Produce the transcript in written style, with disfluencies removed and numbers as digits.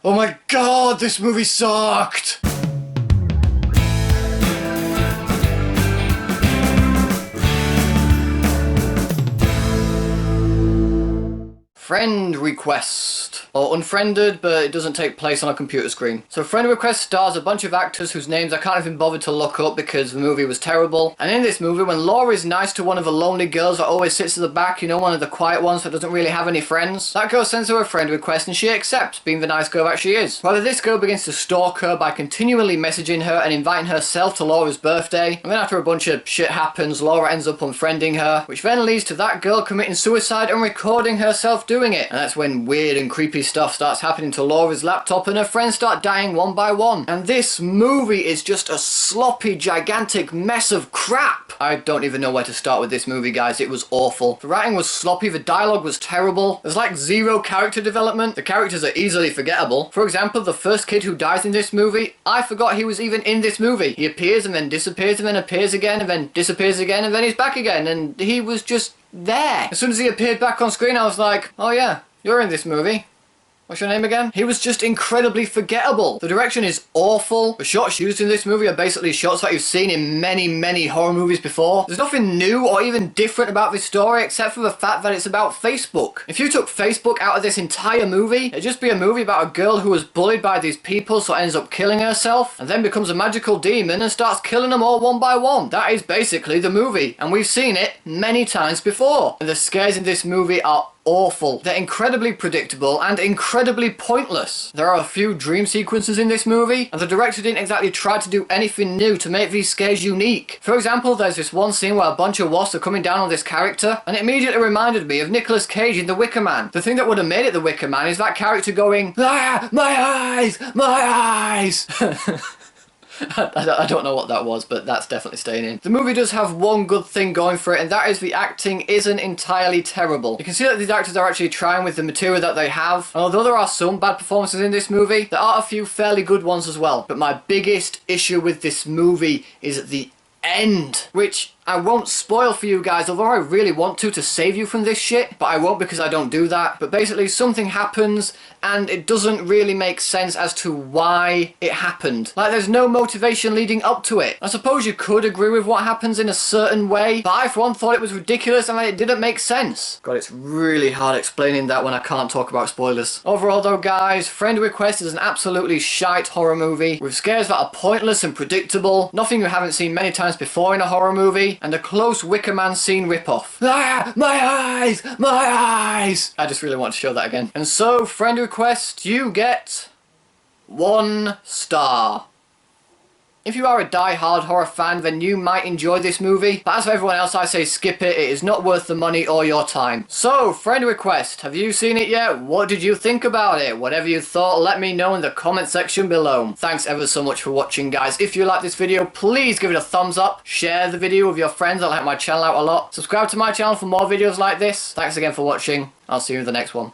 Oh my god, this movie sucked! Friend request. Or unfriended, but it doesn't take place on a computer screen. So Friend Request stars a bunch of actors whose names I can't even bother to look up because the movie was terrible. And in this movie, when Laura is nice to one of the lonely girls that always sits at the back, you know, one of the quiet ones that doesn't really have any friends, that girl sends her a friend request and she accepts, being the nice girl that she is. However, this girl begins to stalk her by continually messaging her and inviting herself to Laura's birthday. And then after a bunch of shit happens, Laura ends up unfriending her, which then leads to that girl committing suicide and recording herself doing it. And that's when weird and creepy stuff starts happening to Laura's laptop and her friends start dying one by one. And this movie is just a sloppy, gigantic mess of crap. I don't even know where to start with this movie, guys. It was awful. The writing was sloppy, the dialogue was terrible. There's like zero character development. The characters are easily forgettable. For example, the first kid who dies in this movie, I forgot he was even in this movie. He appears and then disappears and then appears again and then disappears again and then he's back again, and he was just there. As soon as he appeared back on screen, I was like, oh yeah, you're in this movie. What's your name again? He was just incredibly forgettable. The direction is awful. The shots used in this movie are basically shots that you've seen in many, many horror movies before. There's nothing new or even different about this story except for the fact that it's about Facebook. If you took Facebook out of this entire movie, it'd just be a movie about a girl who was bullied by these people, so ends up killing herself, and then becomes a magical demon and starts killing them all one by one. That is basically the movie, and we've seen it many times before. And the scares in this movie are awful. They're incredibly predictable and incredibly pointless. There are a few dream sequences in this movie, and the director didn't exactly try to do anything new to make these scares unique. For example, there's this one scene where a bunch of wasps are coming down on this character, and it immediately reminded me of Nicolas Cage in The Wicker Man. The thing that would have made it The Wicker Man is that character going, "Ah, my eyes, my eyes!" I don't know what that was, but that's definitely staying in. The movie does have one good thing going for it, and that is the acting isn't entirely terrible. You can see that these actors are actually trying with the material that they have, and although there are some bad performances in this movie, there are a few fairly good ones as well. But my biggest issue with this movie is the end, which I won't spoil for you guys, although I really want to save you from this shit, but I won't because I don't do that. But basically something happens and it doesn't really make sense as to why it happened. Like, there's no motivation leading up to it. I suppose you could agree with what happens in a certain way, but I for one thought it was ridiculous and it didn't make sense. God, it's really hard explaining that when I can't talk about spoilers. Overall though, guys, Friend Request is an absolutely shite horror movie with scares that are pointless and predictable, nothing you haven't seen many times before in a horror movie, and a close Wicker Man scene ripoff. Ah, my eyes! My eyes! I just really want to show that again. And so, Friend Request, you get 1 star. If you are a die-hard horror fan, then you might enjoy this movie, but as for everyone else, I say skip it. It is not worth the money or your time. So, Friend Request, have you seen it yet? What did you think about it? Whatever you thought, let me know in the comment section below. Thanks ever so much for watching, guys. If you like this video, please give it a thumbs up, share the video with your friends, that'll help my channel out a lot. Subscribe to my channel for more videos like this. Thanks again for watching. I'll see you in the next one.